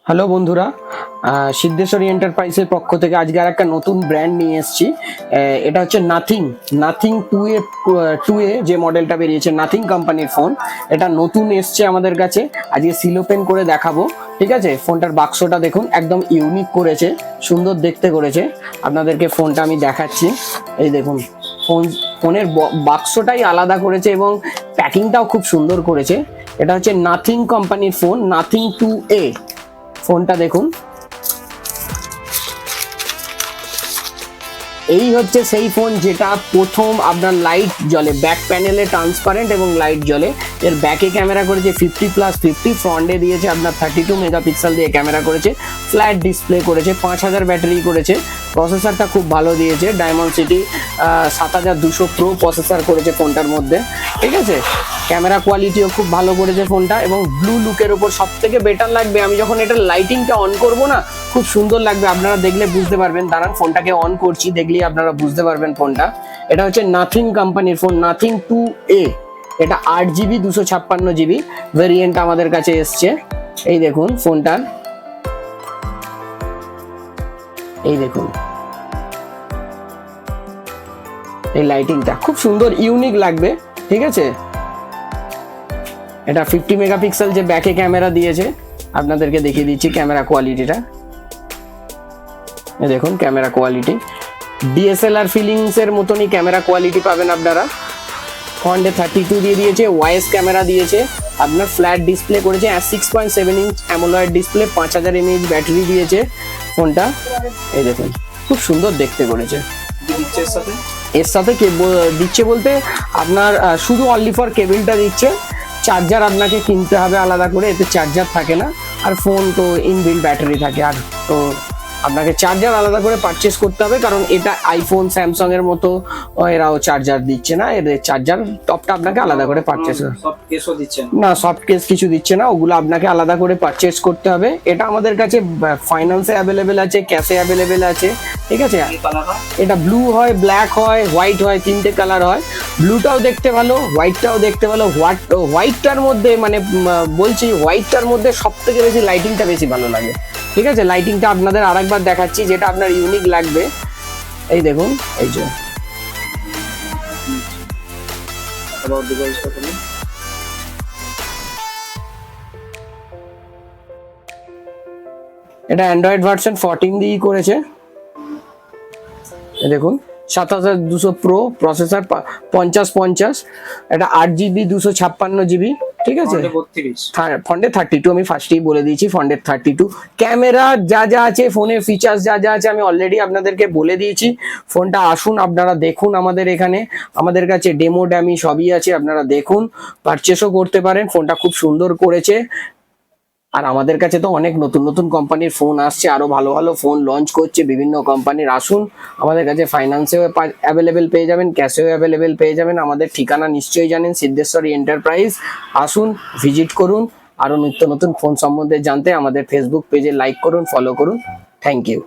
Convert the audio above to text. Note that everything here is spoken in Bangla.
হ্যালো বন্ধুরা, সিদ্ধেশ্বরী এন্টারপ্রাইজের পক্ষ থেকে আজকে আর একটা নতুন ব্র্যান্ড নিয়ে এসেছি। এটা হচ্ছে নাথিং টু এ যে মডেলটা বেরিয়েছে, নাথিং কোম্পানির ফোন। এটা নতুন এসছে আমাদের কাছে, আজকে সিল ওপেন করে দেখাবো। ঠিক আছে, ফোনটার বাক্সটা দেখুন, একদম ইউনিক করেছে, সুন্দর দেখতে করেছে। আপনাদেরকে ফোনটা আমি দেখাচ্ছি। এই দেখুন, ফোনের বাক্সটাই আলাদা করেছে এবং প্যাকিংটাও খুব সুন্দর করেছে। এটা হচ্ছে নাথিং কোম্পানির ফোন, নাথিং 2A। ফোনটা দেখুন, এই হচ্ছে সেই ফোন যেটা প্রথম আপনার লাইট জ্বলে, ব্যাক প্যানেলে ট্রান্সপারেন্ট এবং লাইট জ্বলে। এর ব্যাকে ক্যামেরা করেছে 50+50, ফ্রন্টে দিয়েছে আপনার 32 মেগাপিক্সেল দিয়ে ক্যামেরা করেছে, ফ্ল্যাট ডিসপ্লে করেছে, 5000 ব্যাটারি করেছে। প্রসেসরটা খুব ভালো দিয়েছে, ডায়মন্ডসিটি 7200 প্রো প্রসেসর করেছে ফোনটার মধ্যে। ঠিক আছে, ক্যামেরা কোয়ালিটিও খুব ভালো করেছে ফোনটা, এবং ব্লু লুকের উপর সব থেকে বেটার লাগবে, আমি যখন এটা লাইটিংটা অন করব না, খুব সুন্দর লাগবে। আপনারা দেখলে বুঝতে পারবেন, দাঁড়ান ফোনটাকে অন করছি, দেখলেই আপনারা বুঝতে পারবেন ফোনটা। এটা হচ্ছে নাথিং কোম্পানির ফোন, নাথিং 2A। এটা 8GB 256GB ভেরিয়েন্ট আমাদের কাছে এসছে। এই দেখুন ফোনটা, এই দেখুন এই লাইটিংটা খুব সুন্দর ইউনিক লাগবে। ঠিক আছে, এটা 50 মেগাপিক্সেল যে ব্যাকে ক্যামেরা দিয়েছে, আপনাদেরকে দেখিয়ে দিচ্ছি ক্যামেরা কোয়ালিটিটা। এই দেখুন ক্যামেরা কোয়ালিটি, ডিএসএলআর ফিলিংস এর মতনই ক্যামেরা কোয়ালিটি পাবেন আপনারা। ফ্রন্টে 32 দিয়ে দিয়েছে, ওয়াইস ক্যামেরা দিয়েছে, আপনার ফ্ল্যাট ডিসপ্লে করেছে, 6.7 inch AMOLED display, 5000 mAh battery দিয়েছে ফোনটা। এই দেখুন খুব সুন্দর দেখতে করেছে। এর সাথে দিচ্ছে বলতে আপনার শুধু অনলি ফর কেবলটা দিচ্ছে, চার্জার আপনাকে কিনতে হবে আলাদা করে, এতে চার্জার থাকে না। আর ফোন তো ইনবিল্ট ব্যাটারি থাকে, আর তো আপনাকে চার্জার আলাদা করে পারচেস করতে হবে, কারণ এটা আইফোন স্যামসাং এর মতো এরাও চার্জার দিচ্ছে না, এর চার্জার টপটা আপনাকে আলাদা করে পারচেস না, সফট কেস কিছু দিচ্ছে না, ওগুলো আপনাকে আলাদা করে পারচেস করতে হবে। এটা আমাদের কাছে ফাইন্যান্সে অ্যাভেলেবেল আছে, ক্যাশে অ্যাভেলেবেল আছে। ঠিক আছে, এটা ব্লু হয়, ব্ল্যাক হয়, হোয়াইট হয়, তিনটে কালার হয়। ব্লুটাও দেখতে ভালো, হোয়াইটটাও দেখতে ভালো। হোয়াইটটার মধ্যে মানে বলছি, হোয়াইটটার মধ্যে সব থেকে বেশি লাইটিংটা বেশি ভালো লাগে। ঠিক আছে, লাইটিংটা আপনাদের আরেকবার দেখাচ্ছি, যেটা আপনার ইউনিক লাগবে। এই দেখুন, এই যে এটা অ্যান্ড্রয়েড ভার্সন 14 দিয়েই করেছে। দেখুন 7200 প্রো প্রসেসর, 5050, এটা 8GB 256GB। ঠিক আছে, ফন্ডে 32, আমি ফার্স্টেই বলে দিয়েছি ফন্ডে 32। ক্যামেরা যা যা আছে, ফোনের ফিচার্স যা যা আছে আমি অলরেডি আপনাদেরকে বলে দিয়েছি। ফোনটা আসুন, আপনারা দেখুন, আমাদের এখানে আমাদের কাছে ডেমো ড্যামি সবই আছে, আপনারা দেখুন, পারচেসও করতে পারেন। ফোনটা খুব সুন্দর করেছে। আর আমাদের কাছে তো অনেক নতুন নতুন কোম্পানির ফোন আসছে, আরো ভালো ভালো ফোন লঞ্চ করছে বিভিন্ন কোম্পানির। আসুন, আমাদের কাছে ফাইন্যান্সেও অ্যাভেলেবেল পেয়ে যাবেন, ক্যাশেও অ্যাভেলেবেল পেয়ে যাবেন। আমাদের ঠিকানা নিশ্চয়ই জানেন, সিদ্ধেশ্বরী এন্টারপ্রাইজ। আসুন, ভিজিট করুন। আরো নিত্য নতুন ফোন সম্বন্ধে জানতে আমাদের ফেসবুক পেজে লাইক করুন, ফলো করুন। Thank you.